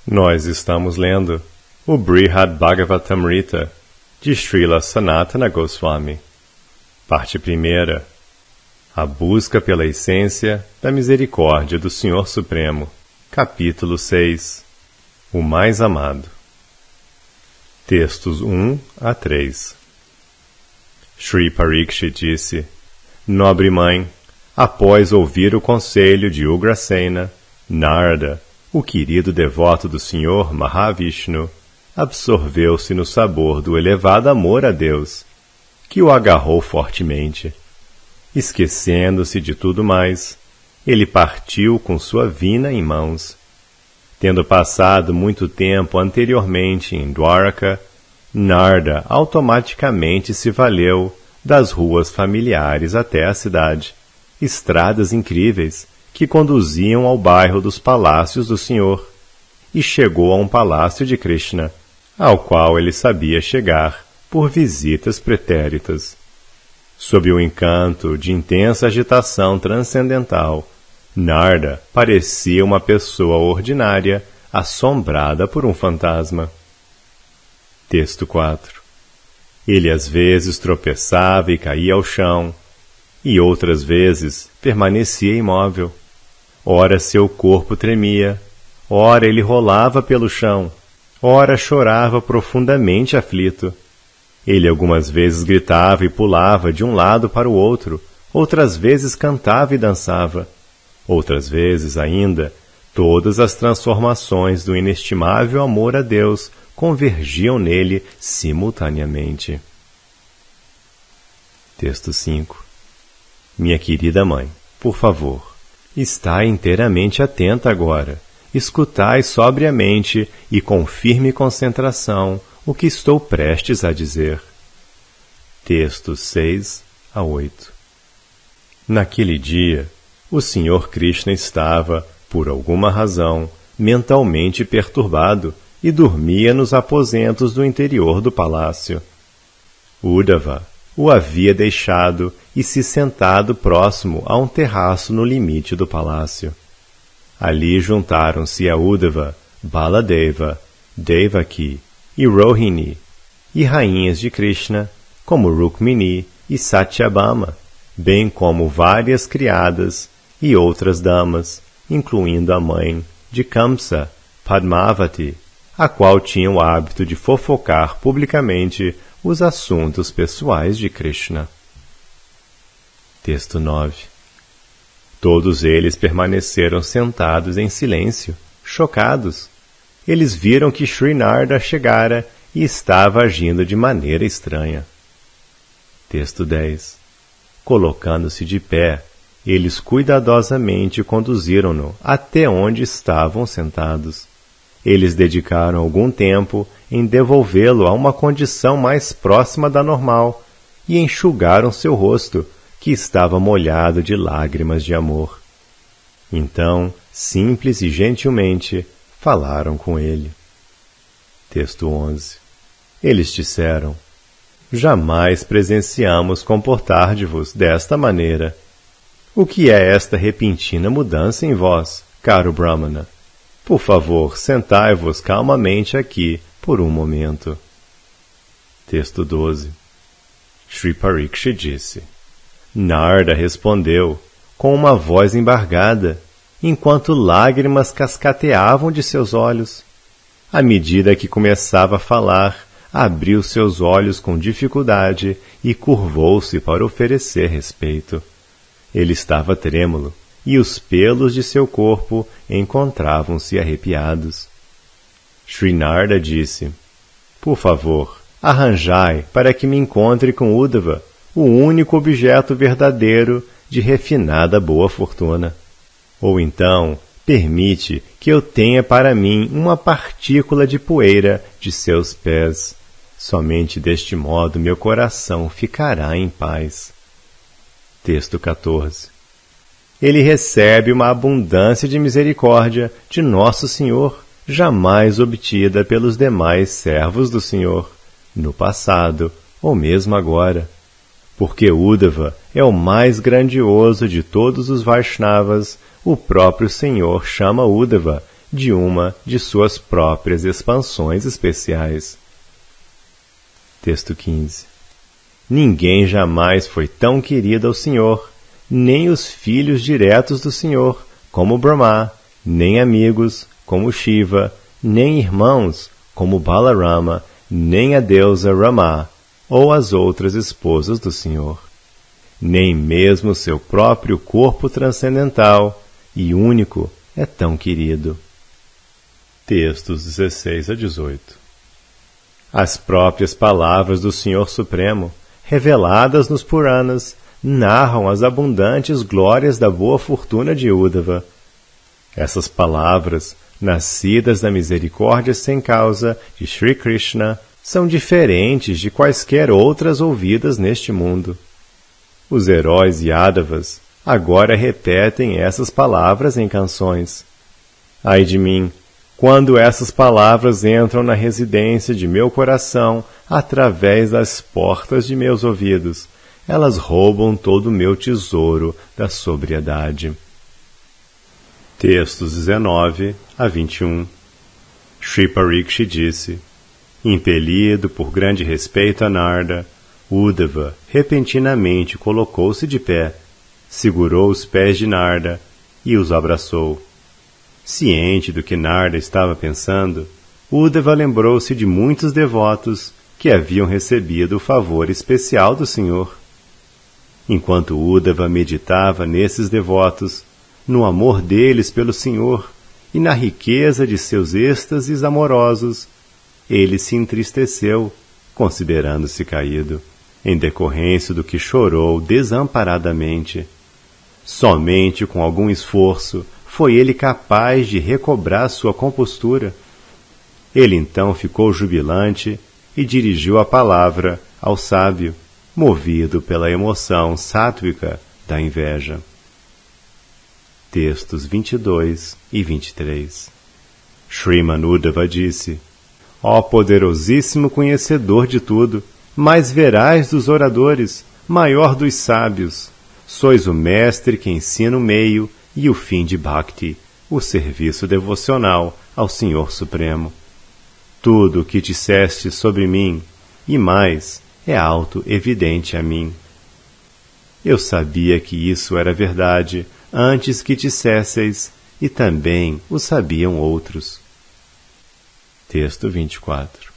Nós estamos lendo o Brihad Bhagavatamrita de Srila Sanatana Goswami. Parte 1. A busca pela essência da misericórdia do Senhor Supremo. Capítulo 6. O mais amado. Textos 1 a 3. Shri Parikshit disse: Nobre mãe, após ouvir o conselho de Ugrasena, Narada, o querido devoto do Senhor Mahavishnu, absorveu-se no sabor do elevado amor a Deus, que o agarrou fortemente. Esquecendo-se de tudo mais, ele partiu com sua vina em mãos. Tendo passado muito tempo anteriormente em Dwaraka, Narada automaticamente se valeu das ruas familiares até a cidade, estradas incríveis que conduziam ao bairro dos palácios do Senhor, e chegou a um palácio de Krishna, ao qual ele sabia chegar por visitas pretéritas. Sob o encanto de intensa agitação transcendental, Narada parecia uma pessoa ordinária assombrada por um fantasma. Texto 4. Ele às vezes tropeçava e caía ao chão, e outras vezes permanecia imóvel. Ora seu corpo tremia, ora ele rolava pelo chão, ora chorava profundamente aflito. Ele algumas vezes gritava e pulava de um lado para o outro, outras vezes cantava e dançava. Outras vezes ainda, todas as transformações do inestimável amor a Deus convergiam nele simultaneamente. Texto 5. Minha querida mãe, por favor, está inteiramente atenta agora. Escutai sobriamente e com firme concentração o que estou prestes a dizer. Textos 6 a 8. Naquele dia, o Senhor Krishna estava, por alguma razão, mentalmente perturbado e dormia nos aposentos do interior do palácio. Uddhava o havia deixado e se sentado próximo a um terraço no limite do palácio. Ali juntaram-se a Uddhava, Baladeva, Devaki e Rohini, e rainhas de Krishna, como Rukmini e Satyabhama, bem como várias criadas e outras damas, incluindo a mãe de Kamsa, Padmavati, a qual tinha o hábito de fofocar publicamente os assuntos pessoais de Krishna. Texto 9. Todos eles permaneceram sentados em silêncio, chocados. Eles viram que Sri Narada chegara e estava agindo de maneira estranha. Texto 10. Colocando-se de pé, eles cuidadosamente conduziram-no até onde estavam sentados. Eles dedicaram algum tempo em devolvê-lo a uma condição mais próxima da normal e enxugaram seu rosto, que estava molhado de lágrimas de amor. Então, simples e gentilmente, falaram com ele. Texto 11. Eles disseram: Jamais presenciamos comportar-de-vos desta maneira. O que é esta repentina mudança em vós, caro Brahmana? Por favor, sentai-vos calmamente aqui por um momento. Texto 12. Shri Parikshit disse: Narada respondeu, com uma voz embargada, enquanto lágrimas cascateavam de seus olhos. À medida que começava a falar, abriu seus olhos com dificuldade e curvou-se para oferecer respeito. Ele estava trêmulo, e os pelos de seu corpo encontravam-se arrepiados. Shri Narada disse: Por favor, arranjai para que me encontre com Uddhava, o único objeto verdadeiro de refinada boa fortuna. Ou então, permite que eu tenha para mim uma partícula de poeira de seus pés. Somente deste modo meu coração ficará em paz. Texto 14. Ele recebe uma abundância de misericórdia de Nosso Senhor, jamais obtida pelos demais servos do Senhor, no passado ou mesmo agora. Porque Uddhava é o mais grandioso de todos os Vaishnavas, o próprio Senhor chama Uddhava de uma de suas próprias expansões especiais. Texto 15. Ninguém jamais foi tão querido ao Senhor, nem os filhos diretos do Senhor, como Brahma, nem amigos, como Shiva, nem irmãos, como Balarama, nem a deusa Rama, ou as outras esposas do Senhor. Nem mesmo seu próprio corpo transcendental e único é tão querido. Textos 16 a 18. As próprias palavras do Senhor Supremo, reveladas nos Puranas, narram as abundantes glórias da boa fortuna de Uddhava. Essas palavras, nascidas da misericórdia sem causa de Sri Krishna, são diferentes de quaisquer outras ouvidas neste mundo. Os heróis Yadavas agora repetem essas palavras em canções. Ai de mim, quando essas palavras entram na residência de meu coração através das portas de meus ouvidos, elas roubam todo o meu tesouro da sobriedade. Textos 19 a 21. Shri Parikshit disse: impelido por grande respeito a Narda, Uddhava repentinamente colocou-se de pé, segurou os pés de Narda e os abraçou. Ciente do que Narda estava pensando, Uddhava lembrou-se de muitos devotos que haviam recebido o favor especial do Senhor. Enquanto Uddhava meditava nesses devotos, no amor deles pelo Senhor e na riqueza de seus êxtases amorosos, ele se entristeceu, considerando-se caído, em decorrência do que chorou desamparadamente. Somente com algum esforço foi ele capaz de recobrar sua compostura. Ele então ficou jubilante e dirigiu a palavra ao sábio, movido pela emoção sátvica da inveja. Textos 22 e 23. Shriman Uddhava disse: ó poderosíssimo conhecedor de tudo, mais veraz dos oradores, maior dos sábios, sois o mestre que ensina o meio e o fim de Bhakti, o serviço devocional ao Senhor Supremo. Tudo o que disseste sobre mim, e mais, é auto-evidente a mim. Eu sabia que isso era verdade antes que dissesseis, e também o sabiam outros. Texto 24.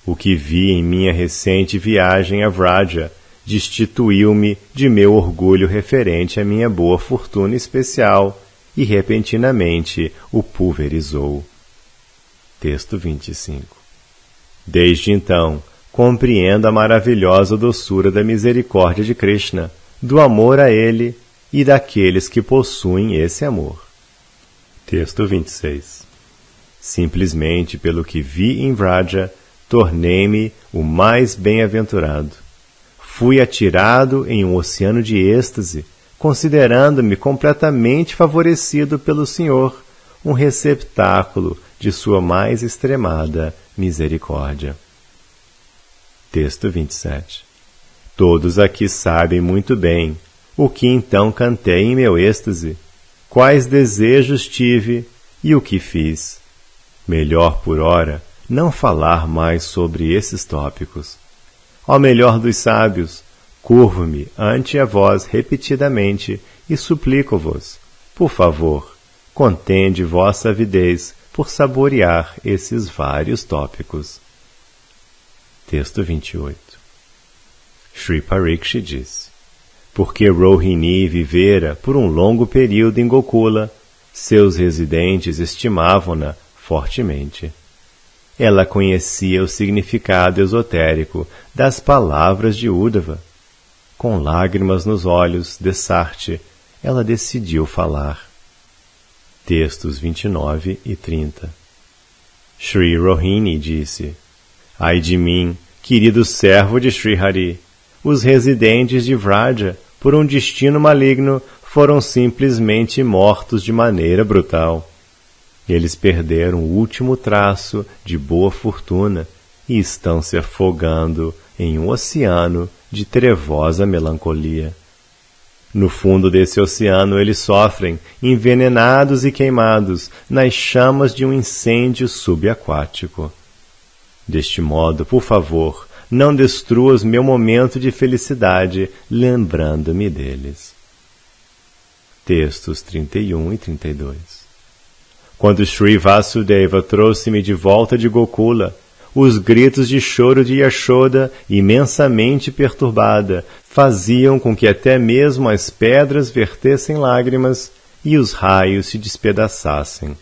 O que vi em minha recente viagem a Vraja destituiu-me de meu orgulho referente à minha boa fortuna especial e repentinamente o pulverizou. Texto 25. Desde então, compreendo a maravilhosa doçura da misericórdia de Krishna, do amor a ele e daqueles que possuem esse amor. Texto 26. Simplesmente pelo que vi em Vraja, tornei-me o mais bem-aventurado. Fui atirado em um oceano de êxtase, considerando-me completamente favorecido pelo Senhor, um receptáculo de sua mais extremada misericórdia. Texto 27. Todos aqui sabem muito bem o que então cantei em meu êxtase, quais desejos tive e o que fiz. Melhor por ora não falar mais sobre esses tópicos. Ó melhor dos sábios, curvo-me ante a vós repetidamente e suplico-vos, por favor, contende vossa avidez por saborear esses vários tópicos. Texto 28. Shri Parikshit disse: porque Rohini vivera por um longo período em Gokula, seus residentes estimavam-na fortemente. Ela conhecia o significado esotérico das palavras de Uddhava. Com lágrimas nos olhos, Desarte, ela decidiu falar. Textos 29 e 30. Shri Rohini disse: ai de mim, querido servo de Shri Hari, os residentes de Vraja, por um destino maligno, foram simplesmente mortos de maneira brutal. Eles perderam o último traço de boa fortuna e estão se afogando em um oceano de trevosa melancolia. No fundo desse oceano eles sofrem, envenenados e queimados, nas chamas de um incêndio subaquático. Deste modo, por favor, não destruas meu momento de felicidade, lembrando-me deles. Textos 31 e 32. Quando Sri Vasudeva trouxe-me de volta de Gokula, os gritos de choro de Yashoda, imensamente perturbada, faziam com que até mesmo as pedras vertessem lágrimas e os raios se despedaçassem.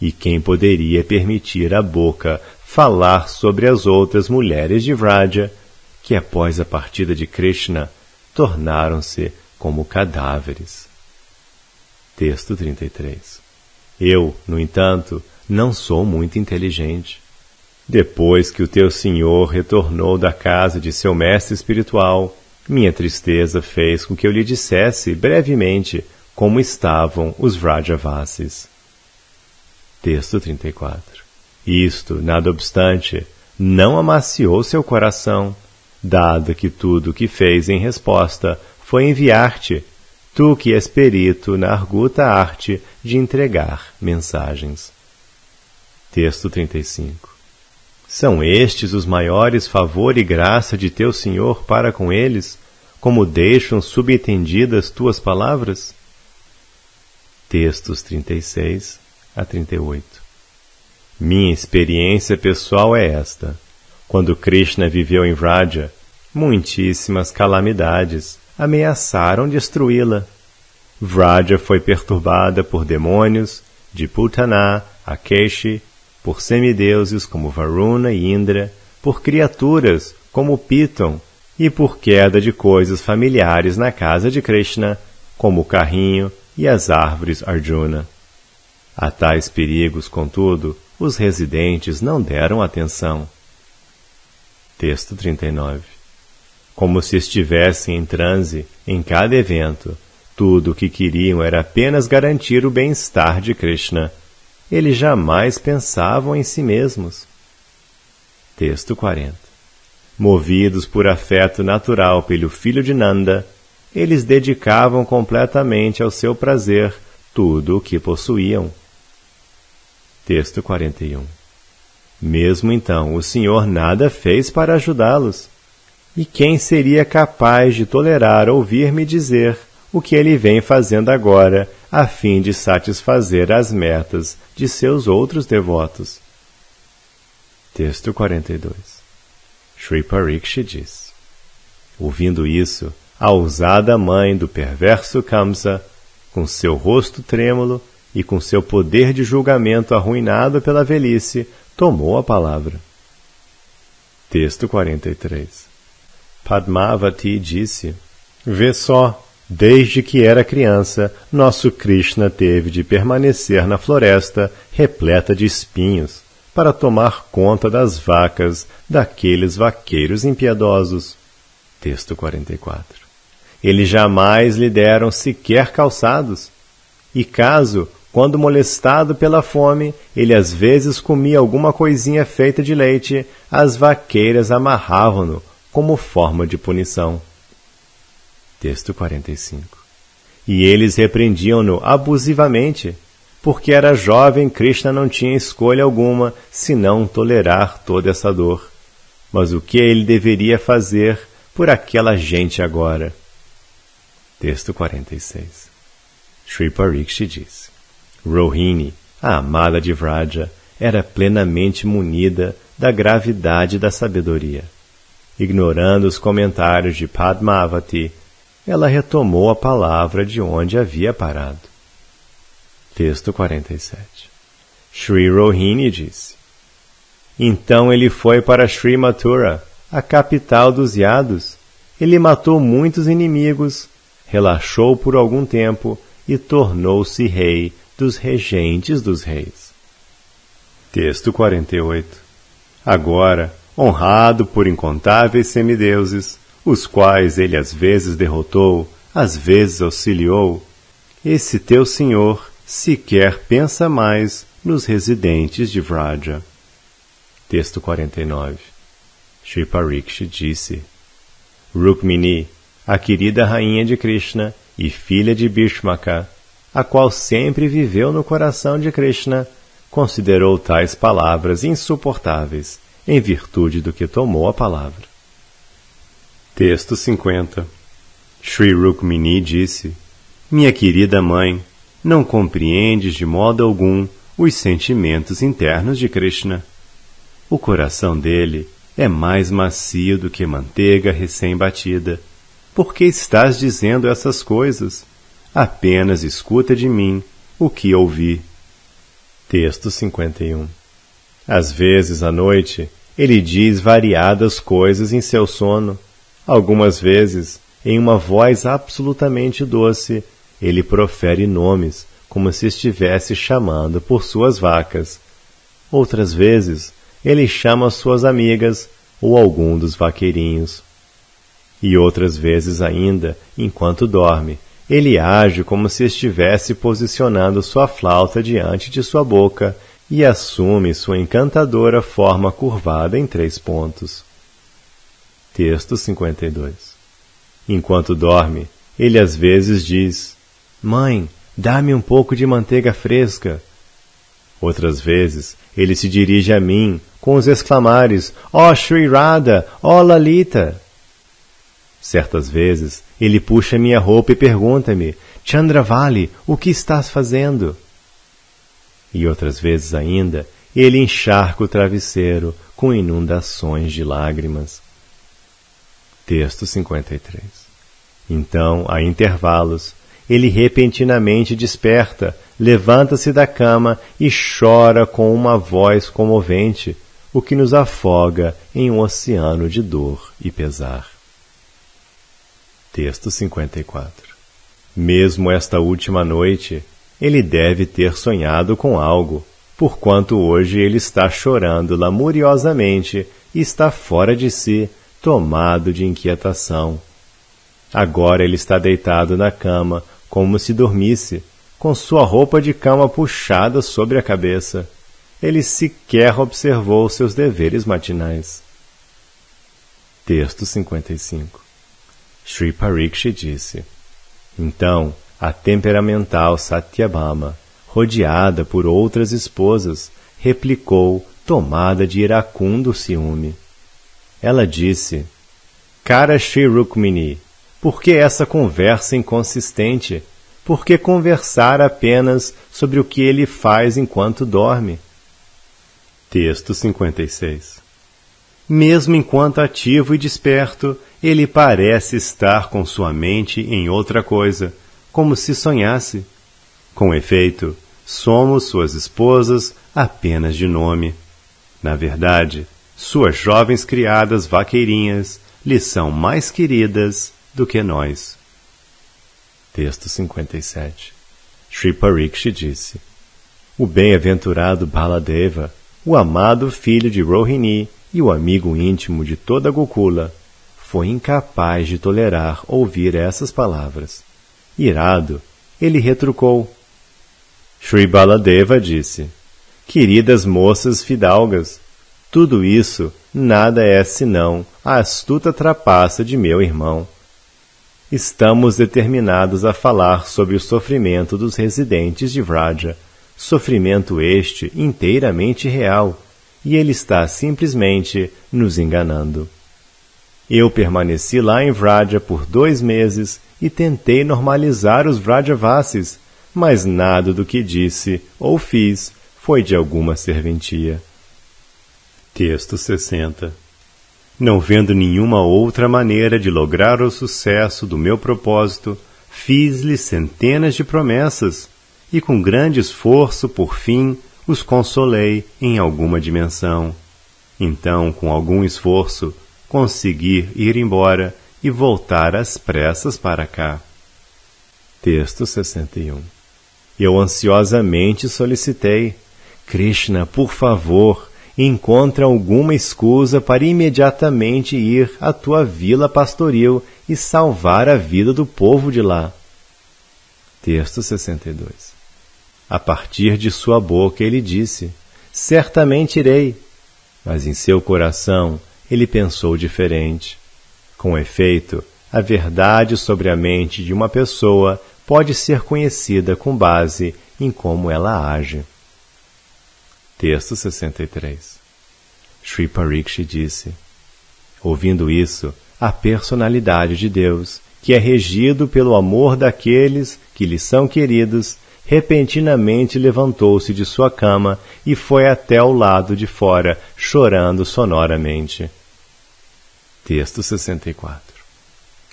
E quem poderia permitir à boca falar sobre as outras mulheres de Vraja, que após a partida de Krishna tornaram-se como cadáveres? Texto 33. Eu, no entanto, não sou muito inteligente. Depois que o teu senhor retornou da casa de seu mestre espiritual, minha tristeza fez com que eu lhe dissesse brevemente como estavam os Vrajavasis. Texto 34. Isto, nada obstante, não amaciou seu coração, dado que tudo o que fez em resposta foi enviar-te, tu que és perito na arguta arte de entregar mensagens. Texto 35. São estes os maiores favor e graça de teu Senhor para com eles, como deixam subentendidas tuas palavras? Textos 36 a 38. Minha experiência pessoal é esta. Quando Krishna viveu em Vraja, muitíssimas calamidades ameaçaram destruí-la. Vraja foi perturbada por demônios, de Putana a Keshi, por semideuses como Varuna e Indra, por criaturas como Piton e por queda de coisas familiares na casa de Krishna, como o carrinho e as árvores Arjuna. A tais perigos, contudo, os residentes não deram atenção. Texto 39. Como se estivessem em transe em cada evento, tudo o que queriam era apenas garantir o bem-estar de Krishna. Eles jamais pensavam em si mesmos. Texto 40. Movidos por afeto natural pelo filho de Nanda, eles dedicavam completamente ao seu prazer tudo o que possuíam. Texto 41. Mesmo então, o Senhor nada fez para ajudá-los. E quem seria capaz de tolerar ouvir-me dizer o que ele vem fazendo agora, a fim de satisfazer as metas de seus outros devotos? Texto 42. Shri Parikshit diz: ouvindo isso, a ousada mãe do perverso Kamsa, com seu rosto trêmulo e com seu poder de julgamento arruinado pela velhice, tomou a palavra. Texto 43. Padmavati disse: vê só, desde que era criança, nosso Krishna teve de permanecer na floresta repleta de espinhos para tomar conta das vacas daqueles vaqueiros impiedosos. Texto 44. Eles jamais lhe deram sequer calçados, e caso, quando molestado pela fome, ele às vezes comia alguma coisinha feita de leite, as vaqueiras amarravam-no como forma de punição. Texto 45. E eles repreendiam-no abusivamente, porque era jovem, Krishna não tinha escolha alguma senão tolerar toda essa dor. Mas o que ele deveria fazer por aquela gente agora? Texto 46. Shri Parikshit diz: Rohini, a amada de Vraja, era plenamente munida da gravidade da sabedoria. Ignorando os comentários de Padmavati, ela retomou a palavra de onde havia parado. Texto 47. Shri Rohini disse: então ele foi para Shri Mathura, a capital dos Yados. Ele matou muitos inimigos, relaxou por algum tempo e tornou-se rei dos regentes dos reis. Texto 48. Agora, honrado por incontáveis semideuses, os quais ele às vezes derrotou, às vezes auxiliou, esse teu senhor sequer pensa mais nos residentes de Vraja. Texto 49. Shri Parikshit disse: Rukmini, a querida rainha de Krishna, e filha de Bhishmaka, a qual sempre viveu no coração de Krishna, considerou tais palavras insuportáveis, em virtude do que tomou a palavra. Texto 50. Shri Rukmini disse: Minha querida mãe, não compreendes de modo algum os sentimentos internos de Krishna. O coração dele é mais macio do que manteiga recém-batida. Por que estás dizendo essas coisas? Apenas escuta de mim o que ouvi. Texto 51. Às vezes, à noite, ele diz variadas coisas em seu sono. Algumas vezes, em uma voz absolutamente doce, ele profere nomes, como se estivesse chamando por suas vacas. Outras vezes, ele chama suas amigas ou algum dos vaqueirinhos. E outras vezes ainda, enquanto dorme, ele age como se estivesse posicionando sua flauta diante de sua boca e assume sua encantadora forma curvada em 3 pontos. Texto 52. Enquanto dorme, ele às vezes diz: Mãe, dá-me um pouco de manteiga fresca. Outras vezes, ele se dirige a mim com os exclamares: Ó Shri Radha, ó Lalita! Certas vezes, ele puxa minha roupa e pergunta-me: Chandravali, o que estás fazendo? E outras vezes ainda, ele encharca o travesseiro com inundações de lágrimas. Texto 53. Então, a intervalos, ele repentinamente desperta, levanta-se da cama e chora com uma voz comovente, o que nos afoga em um oceano de dor e pesar. Texto 54. Mesmo esta última noite, ele deve ter sonhado com algo, porquanto hoje ele está chorando lamuriosamente e está fora de si, tomado de inquietação. Agora ele está deitado na cama, como se dormisse, com sua roupa de cama puxada sobre a cabeça. Ele sequer observou seus deveres matinais. Texto 55. Shri Parikshit disse: Então, a temperamental Satyabhama, rodeada por outras esposas, replicou, tomada de iracundo ciúme. Ela disse: Cara Shri Rukmini, por que essa conversa inconsistente? Por que conversar apenas sobre o que ele faz enquanto dorme? Texto 56. Mesmo enquanto ativo e desperto, ele parece estar com sua mente em outra coisa, como se sonhasse. Com efeito, somos suas esposas apenas de nome. Na verdade, suas jovens criadas vaqueirinhas lhe são mais queridas do que nós. Texto 57. Shri Parikshit disse: O bem-aventurado Baladeva, o amado filho de Rohini e o amigo íntimo de toda Gokula, foi incapaz de tolerar ouvir essas palavras. Irado, ele retrucou. Shri Baladeva disse: Queridas moças fidalgas, tudo isso nada é senão a astuta trapaça de meu irmão. Estamos determinados a falar sobre o sofrimento dos residentes de Vraja, sofrimento este inteiramente real, e ele está simplesmente nos enganando. Eu permaneci lá em Vraja por 2 meses e tentei normalizar os Vrajavasis, mas nada do que disse ou fiz foi de alguma serventia. Texto 60. Não vendo nenhuma outra maneira de lograr o sucesso do meu propósito, fiz-lhe centenas de promessas, e com grande esforço, por fim, os consolei em alguma dimensão. Então, com algum esforço, consegui ir embora e voltar às pressas para cá. Texto 61. Eu ansiosamente solicitei: Krishna, por favor, encontra alguma escusa para imediatamente ir à tua vila pastoril e salvar a vida do povo de lá. Texto 62. A partir de sua boca ele disse: certamente irei. Mas em seu coração ele pensou diferente. Com efeito, a verdade sobre a mente de uma pessoa pode ser conhecida com base em como ela age. Texto 63. Sri Parikshit disse: ouvindo isso, a personalidade de Deus, que é regido pelo amor daqueles que lhe são queridos, repentinamente levantou-se de sua cama e foi até o lado de fora, chorando sonoramente. Texto 64.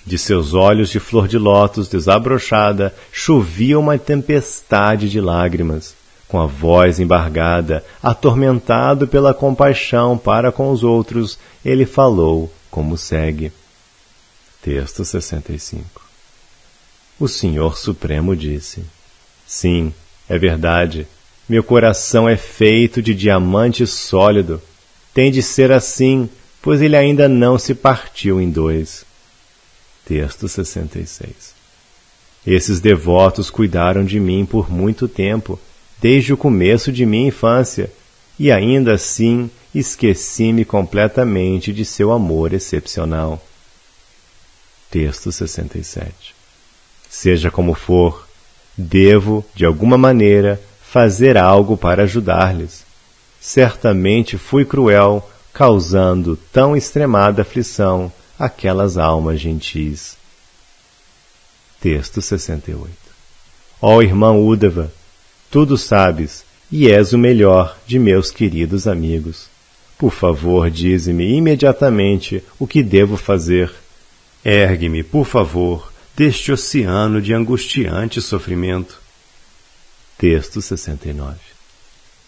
De seus olhos de flor de lótus desabrochada, chovia uma tempestade de lágrimas. Com a voz embargada, atormentado pela compaixão para com os outros, ele falou como segue. Texto 65. O Senhor Supremo disse: sim, é verdade, meu coração é feito de diamante sólido. Tem de ser assim, pois ele ainda não se partiu em dois. Texto 66. Esses devotos cuidaram de mim por muito tempo, desde o começo de minha infância, e ainda assim esqueci-me completamente de seu amor excepcional. Texto 67. Seja como for, devo, de alguma maneira, fazer algo para ajudar-lhes. Certamente fui cruel, causando tão extremada aflição àquelas almas gentis. Texto 68. Ó irmão Uddhava, tudo sabes, e és o melhor de meus queridos amigos. Por favor, dize-me imediatamente o que devo fazer. Ergue-me, por favor, deste oceano de angustiante sofrimento. Texto 69.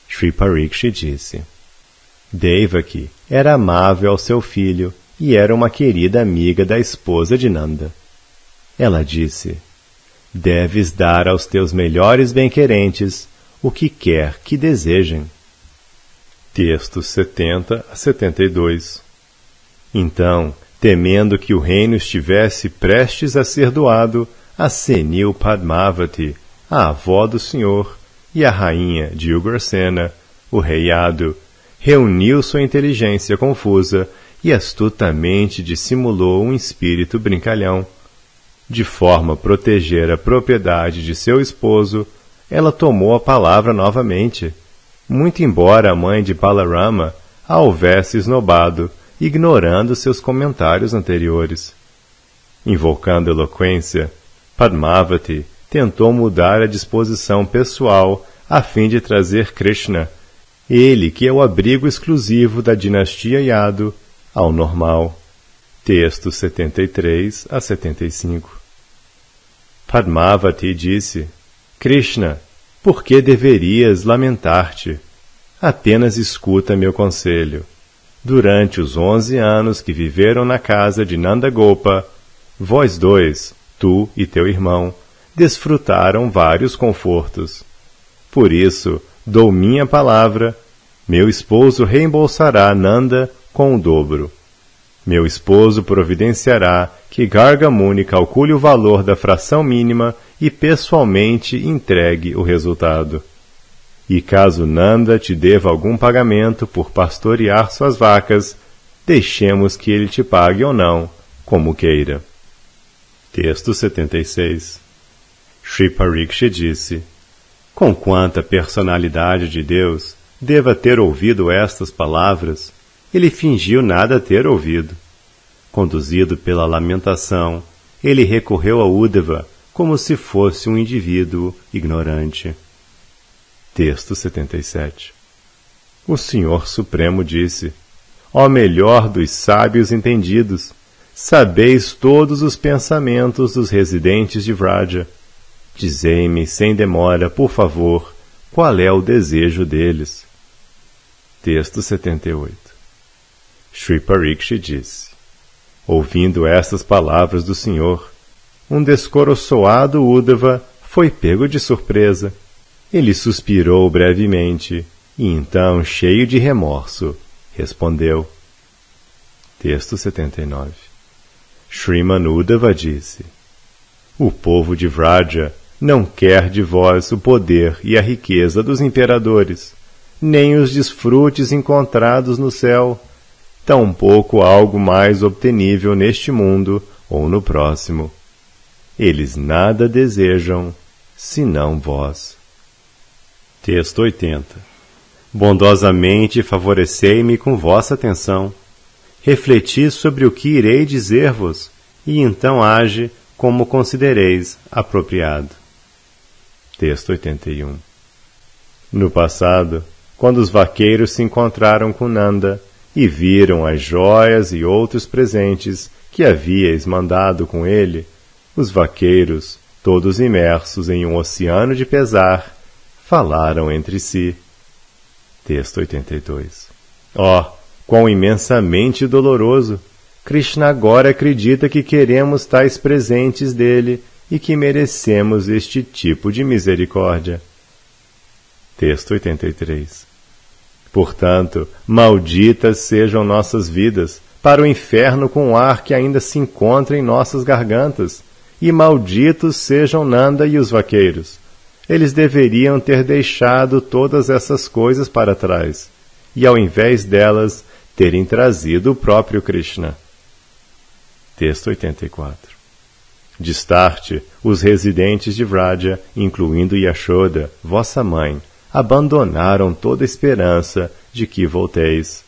Sri Parikshit disse: Devaki era amável ao seu filho e era uma querida amiga da esposa de Nanda. Ela disse: deves dar aos teus melhores bem-querentes o que quer que desejem. Textos 70 a 72. Então, temendo que o reino estivesse prestes a ser doado, a senil Padmavati, a avó do Senhor, e a rainha de Ugrasena, o reiado, reuniu sua inteligência confusa e astutamente dissimulou um espírito brincalhão. De forma a proteger a propriedade de seu esposo, ela tomou a palavra novamente, muito embora a mãe de Balarama a houvesse esnobado, ignorando seus comentários anteriores. Invocando eloquência, Padmavati tentou mudar a disposição pessoal a fim de trazer Krishna, ele que é o abrigo exclusivo da dinastia Yadu, ao normal. Textos 73 a 75. Padmavati disse: Krishna, por que deverias lamentar-te? Apenas escuta meu conselho. Durante os 11 anos que viveram na casa de Nandagopa, vós dois, tu e teu irmão, desfrutaram vários confortos. Por isso, dou minha palavra, meu esposo reembolsará Nanda com o dobro. Meu esposo providenciará que Garga Muni calcule o valor da fração mínima e pessoalmente entregue o resultado. E caso Nanda te deva algum pagamento por pastorear suas vacas, deixemos que ele te pague ou não, como queira. Texto 76. Sri Parikshit disse: com quanta personalidade de Deus deva ter ouvido estas palavras, ele fingiu nada ter ouvido. Conduzido pela lamentação, ele recorreu a Uddhava como se fosse um indivíduo ignorante. Texto 77. O Senhor Supremo disse: ó melhor dos sábios entendidos, sabeis todos os pensamentos dos residentes de Vraja. Dizei-me sem demora, por favor, qual é o desejo deles. Texto 78. Sri Parikshit disse: ouvindo estas palavras do Senhor, um descoroçoado Uddhava foi pego de surpresa. Ele suspirou brevemente e então, cheio de remorso, respondeu. Texto 79. Shriman Uddhava disse: o povo de Vraja não quer de vós o poder e a riqueza dos imperadores, nem os desfrutes encontrados no céu, tampouco algo mais obtenível neste mundo ou no próximo. Eles nada desejam, senão vós. Texto 80. Bondosamente favorecei-me com vossa atenção. Refleti sobre o que irei dizer-vos, e então age como considereis apropriado. Texto 81. No passado, quando os vaqueiros se encontraram com Nanda e viram as joias e outros presentes que havíeis mandado com ele, os vaqueiros, todos imersos em um oceano de pesar, falaram entre si. Texto 82. Oh, quão imensamente doloroso! Krishna agora acredita que queremos tais presentes dele e que merecemos este tipo de misericórdia. Texto 83. Portanto, malditas sejam nossas vidas, para o inferno com o ar que ainda se encontra em nossas gargantas, e malditos sejam Nanda e os vaqueiros. Eles deveriam ter deixado todas essas coisas para trás, e ao invés delas, terem trazido o próprio Krishna. Texto 84. De start, os residentes de Vraja, incluindo Yashoda, vossa mãe, abandonaram toda esperança de que volteis.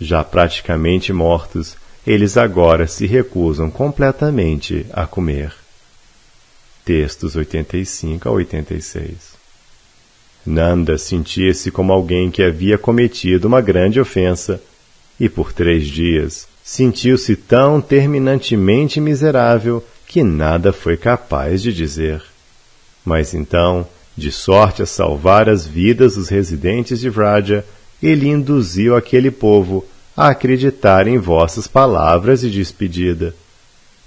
Já praticamente mortos, eles agora se recusam completamente a comer. Textos 85 a 86. Nanda sentia-se como alguém que havia cometido uma grande ofensa, e por 3 dias sentiu-se tão terminantemente miserável que nada foi capaz de dizer. Mas então, de sorte a salvar as vidas dos residentes de Vraja, ele induziu aquele povo a acreditar em vossas palavras de despedida.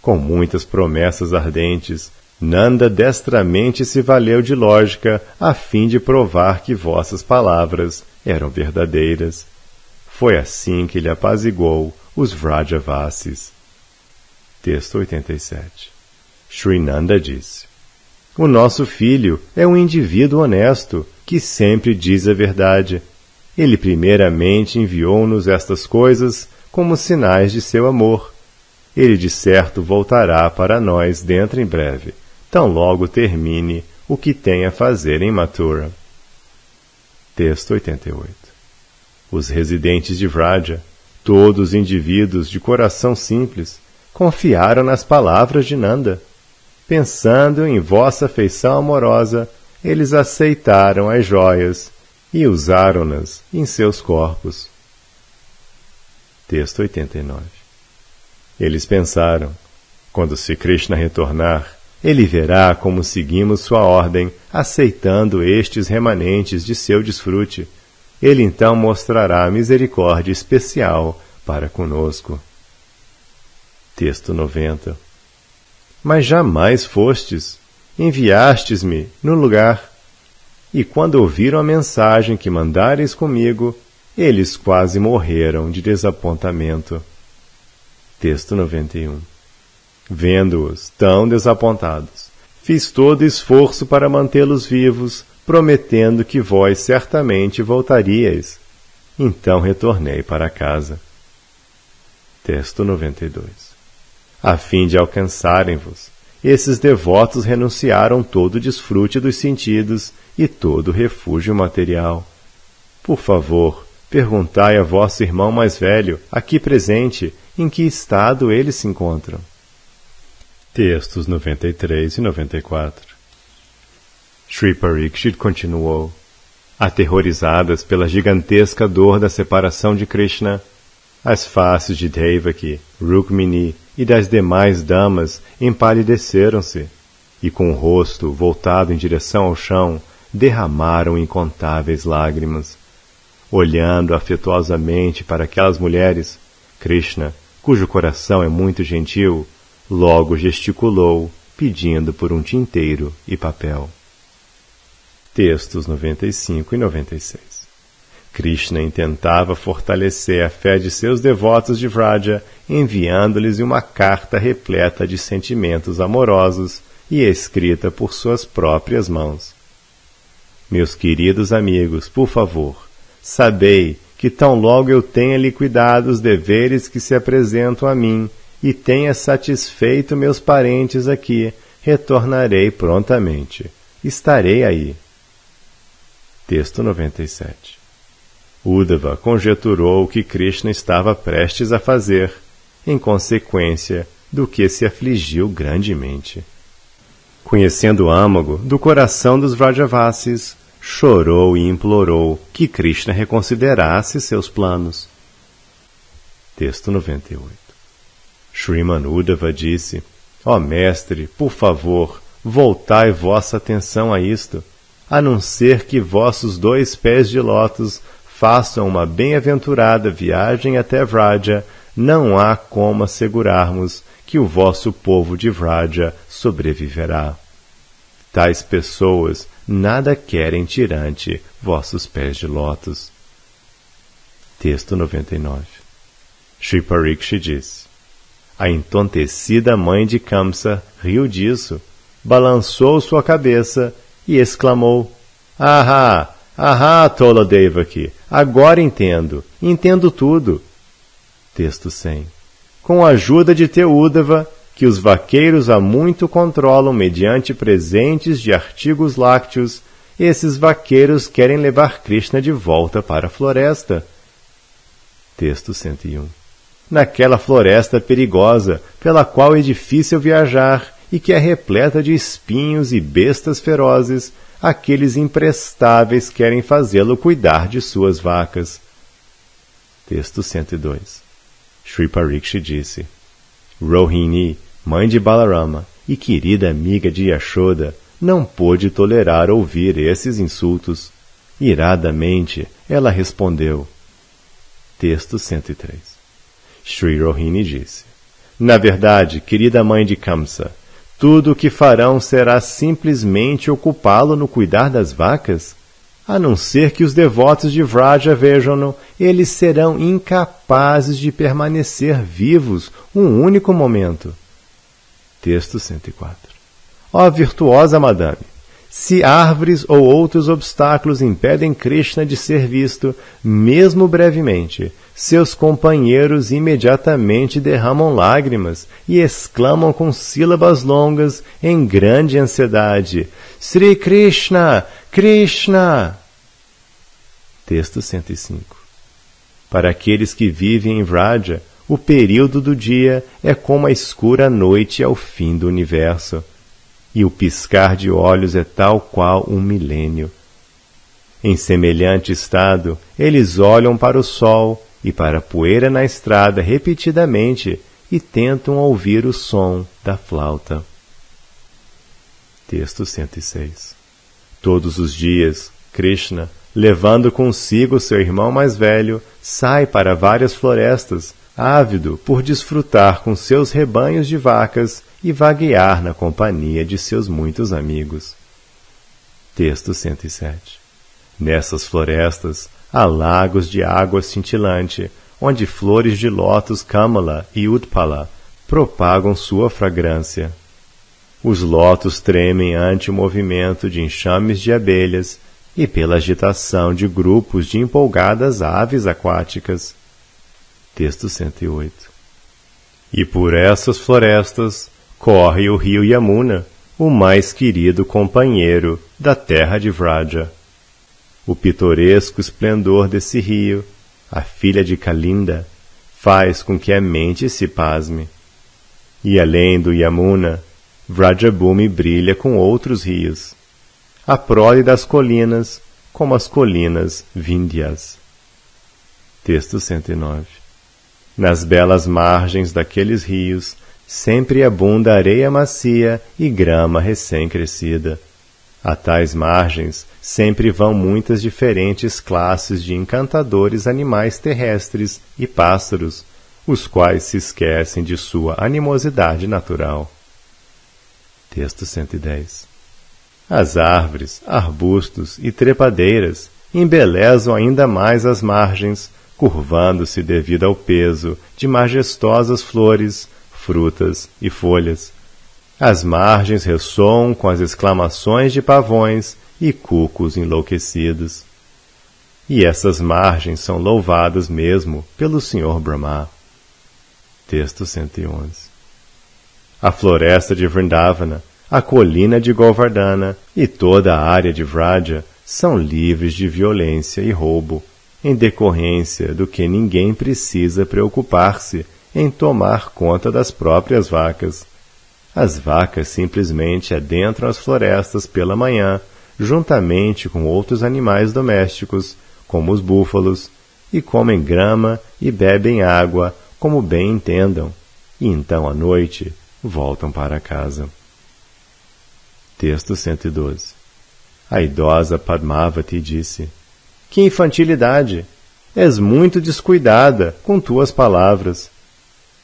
Com muitas promessas ardentes, Nanda destramente se valeu de lógica a fim de provar que vossas palavras eram verdadeiras. Foi assim que ele apaziguou os Vrajavasis. Texto 87. Shri Nanda disse: O nosso filho é um indivíduo honesto, que sempre diz a verdade. Ele primeiramente enviou-nos estas coisas como sinais de seu amor. Ele de certo voltará para nós dentro em breve, tão logo termine o que tem a fazer em Mathura. Texto 88. Os residentes de Vraja, todos indivíduos de coração simples, confiaram nas palavras de Nanda. Pensando em vossa afeição amorosa, eles aceitaram as joias e usaram-nas em seus corpos. Texto 89. Eles pensaram: quando Sri Krishna retornar, ele verá como seguimos sua ordem, aceitando estes remanentes de seu desfrute. Ele então mostrará misericórdia especial para conosco. Texto 90. Mas jamais fostes, enviastes-me no lugar. E quando ouviram a mensagem que mandares comigo, eles quase morreram de desapontamento. Texto 91. Vendo-os tão desapontados, fiz todo esforço para mantê-los vivos, prometendo que vós certamente voltaríeis. Então retornei para casa. Texto 92. A fim de alcançarem-vos, esses devotos renunciaram todo o desfrute dos sentidos e todo o refúgio material. Por favor, perguntai a vosso irmão mais velho, aqui presente, em que estado eles se encontram. Textos 93 e 94. Sri Parikshit continuou: aterrorizadas pela gigantesca dor da separação de Krishna, as faces de Devaki, Rukmini e das demais damas empalideceram-se, e com o rosto voltado em direção ao chão, derramaram incontáveis lágrimas. Olhando afetuosamente para aquelas mulheres, Krishna, cujo coração é muito gentil, logo gesticulou, pedindo por um tinteiro e papel. Textos 95 e 96. Krishna intentava fortalecer a fé de seus devotos de Vraja, enviando-lhes uma carta repleta de sentimentos amorosos e escrita por suas próprias mãos. Meus queridos amigos, por favor, sabei que tão logo eu tenha liquidado os deveres que se apresentam a mim, e tenha satisfeito meus parentes aqui, retornarei prontamente. Estarei aí. Texto 97. Uddhava conjeturou o que Krishna estava prestes a fazer, em consequência do que se afligiu grandemente. Conhecendo âmago do coração dos Vrajavasis, chorou e implorou que Krishna reconsiderasse seus planos. Texto 98. Shriman Uddhava disse: Ó mestre, por favor, voltai vossa atenção a isto, a não ser que vossos 2 pés de lótus façam uma bem-aventurada viagem até Vraja, não há como assegurarmos que o vosso povo de Vraja sobreviverá. Tais pessoas nada querem tirante vossos pés de lótus. Texto 99. Shri Parikshit disse: A entontecida mãe de Kamsa riu disso, balançou sua cabeça e exclamou: Ahá, ahá, tola Devaki, agora entendo tudo. Texto 100. Com a ajuda de teu Uddhava, que os vaqueiros há muito controlam mediante presentes de artigos lácteos, esses vaqueiros querem levar Krishna de volta para a floresta. Texto 101. Naquela floresta perigosa, pela qual é difícil viajar e que é repleta de espinhos e bestas ferozes, aqueles imprestáveis querem fazê-lo cuidar de suas vacas. Texto 102. Shri Parikshit disse: Rohini, mãe de Balarama e querida amiga de Yashoda, não pôde tolerar ouvir esses insultos. Iradamente, ela respondeu. Texto 103. Shri Rohini disse: Na verdade, querida mãe de Kamsa, tudo o que farão será simplesmente ocupá-lo no cuidar das vacas? A não ser que os devotos de Vraja vejam-no, eles serão incapazes de permanecer vivos um único momento. Texto 104. Ó virtuosa madame, se árvores ou outros obstáculos impedem Krishna de ser visto, mesmo brevemente, seus companheiros imediatamente derramam lágrimas e exclamam com sílabas longas em grande ansiedade: Sri Krishna! Krishna! Texto 105. Para aqueles que vivem em Vraja, o período do dia é como a escura noite ao fim do universo, e o piscar de olhos é tal qual um milênio. Em semelhante estado, eles olham para o sol e para a poeira na estrada repetidamente e tentam ouvir o som da flauta. Texto 106. Todos os dias, Krishna, levando consigo seu irmão mais velho, sai para várias florestas, ávido por desfrutar com seus rebanhos de vacas e vaguear na companhia de seus muitos amigos. Texto 107. Nessas florestas há lagos de água cintilante, onde flores de lótus Kamala e Utpala propagam sua fragrância. Os lótus tremem ante o movimento de enxames de abelhas e pela agitação de grupos de empolgadas aves aquáticas. Texto 108. E por essas florestas corre o rio Yamuna, o mais querido companheiro da terra de Vraja. O pitoresco esplendor desse rio, a filha de Kalinda, faz com que a mente se pasme. E além do Yamuna, Vrajabhumi brilha com outros rios. A prole das colinas, como as colinas Vindhyas. Texto 109. Nas belas margens daqueles rios, sempre abunda areia macia e grama recém-crescida. A tais margens sempre vão muitas diferentes classes de encantadores animais terrestres e pássaros, os quais se esquecem de sua animosidade natural. Texto 110. As árvores, arbustos e trepadeiras embelezam ainda mais as margens, curvando-se devido ao peso de majestosas flores, frutas e folhas. As margens ressoam com as exclamações de pavões e cucos enlouquecidos. E essas margens são louvadas mesmo pelo Sr. Brahma. Texto 111. A floresta de Vrindavana, a colina de Govardhana e toda a área de Vraja são livres de violência e roubo, em decorrência do que ninguém precisa preocupar-se em tomar conta das próprias vacas. As vacas simplesmente adentram as florestas pela manhã, juntamente com outros animais domésticos, como os búfalos, e comem grama e bebem água, como bem entendam, e então à noite voltam para casa. Texto 112. A idosa Padmavati disse: Que infantilidade! És muito descuidada com tuas palavras.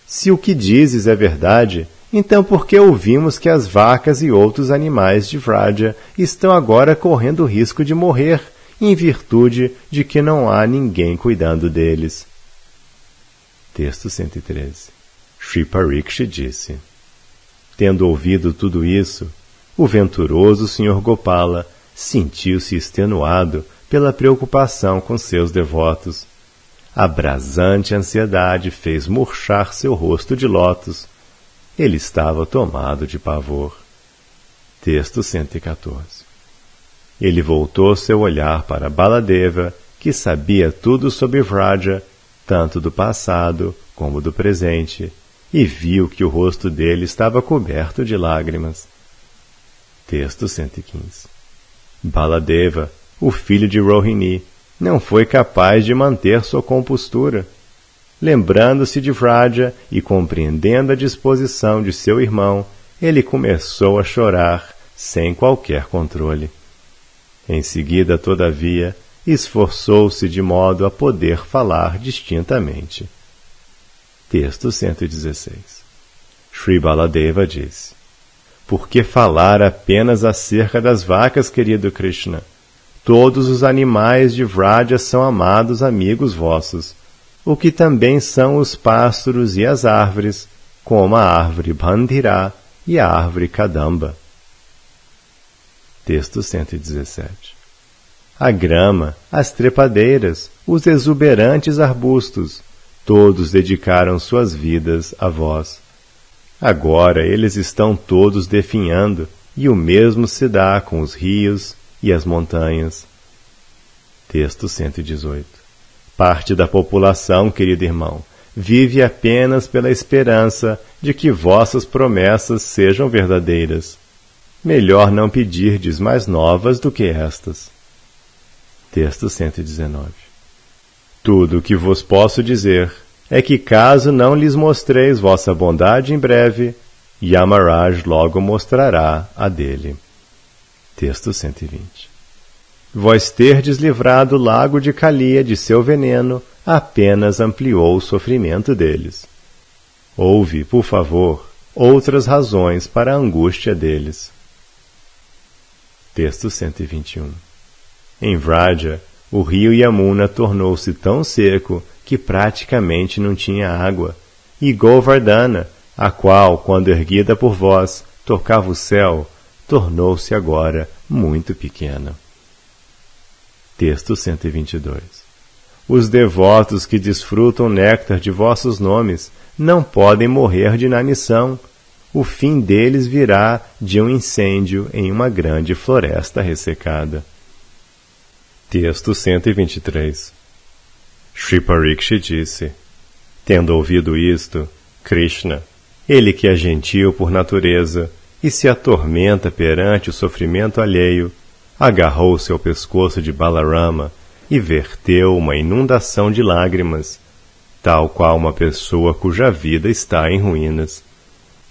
Se o que dizes é verdade, então por que ouvimos que as vacas e outros animais de Vraja estão agora correndo o risco de morrer, em virtude de que não há ninguém cuidando deles? Texto 113. Shri Parikshit disse: Tendo ouvido tudo isso, o venturoso Sr. Gopala sentiu-se extenuado pela preocupação com seus devotos. A brasante ansiedade fez murchar seu rosto de lótus. Ele estava tomado de pavor. Texto 114. Ele voltou seu olhar para Baladeva, que sabia tudo sobre Vraja, tanto do passado como do presente, e viu que o rosto dele estava coberto de lágrimas. Texto 115. Baladeva, o filho de Rohini, não foi capaz de manter sua compostura. Lembrando-se de Vraja e compreendendo a disposição de seu irmão, ele começou a chorar sem qualquer controle. Em seguida, todavia, esforçou-se de modo a poder falar distintamente. Texto 116. Shri Baladeva disse: Por que falar apenas acerca das vacas, querido Krishna? Todos os animais de Vraja são amados amigos vossos, o que também são os pássaros e as árvores, como a árvore Bandhira e a árvore Kadamba. Texto 117. A grama, as trepadeiras, os exuberantes arbustos, todos dedicaram suas vidas a vós. Agora eles estão todos definhando, e o mesmo se dá com os rios e as montanhas. Texto 118. Parte da população, querido irmão, vive apenas pela esperança de que vossas promessas sejam verdadeiras. Melhor não pedirdes mais novas do que estas. Texto 119. Tudo o que vos posso dizer é que, caso não lhes mostreis vossa bondade em breve, Yamaraj logo mostrará a dele. Texto 120. Vós terdes livrado o lago de Kalia de seu veneno, apenas ampliou o sofrimento deles. Ouve, por favor, outras razões para a angústia deles. Texto 121. Em Vraja, o rio Yamuna tornou-se tão seco que praticamente não tinha água, e Govardhana, a qual, quando erguida por vós, tocava o céu, tornou-se agora muito pequena. Texto 122. Os devotos que desfrutam néctar de vossos nomes não podem morrer de inanição. O fim deles virá de um incêndio em uma grande floresta ressecada. Texto 123. Shri Parikshit disse: Tendo ouvido isto, Krishna, ele que é gentil por natureza e se atormenta perante o sofrimento alheio, agarrou-se ao pescoço de Balarama e verteu uma inundação de lágrimas, tal qual uma pessoa cuja vida está em ruínas.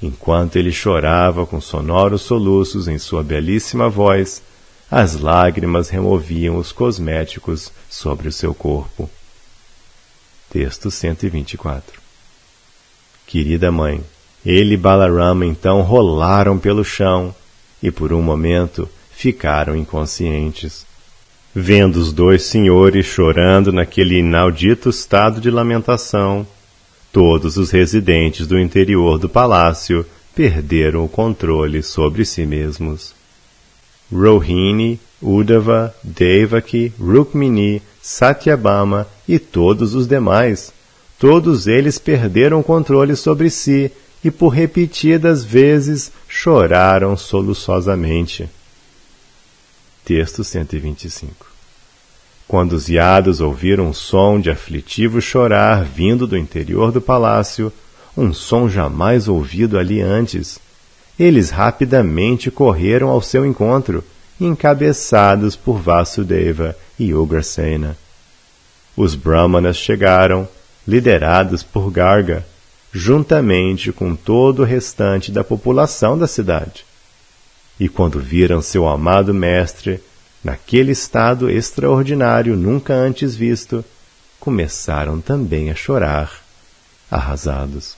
Enquanto ele chorava com sonoros soluços em sua belíssima voz, as lágrimas removiam os cosméticos sobre o seu corpo. Texto 124. Querida mãe, ele e Balarama então rolaram pelo chão e por um momento ficaram inconscientes. Vendo os dois senhores chorando naquele inaudito estado de lamentação, todos os residentes do interior do palácio perderam o controle sobre si mesmos. Rohini, Uddhava, Devaki, Rukmini, Satyabhama e todos os demais, todos eles perderam o controle sobre si e por repetidas vezes choraram soluçosamente. Texto 125. Quando os Yados ouviram um som de aflitivo chorar vindo do interior do palácio, um som jamais ouvido ali antes, eles rapidamente correram ao seu encontro, encabeçados por Vasudeva e Ugrasena. Os Brahmanas chegaram, liderados por Garga, juntamente com todo o restante da população da cidade. E quando viram seu amado mestre, naquele estado extraordinário nunca antes visto, começaram também a chorar, arrasados.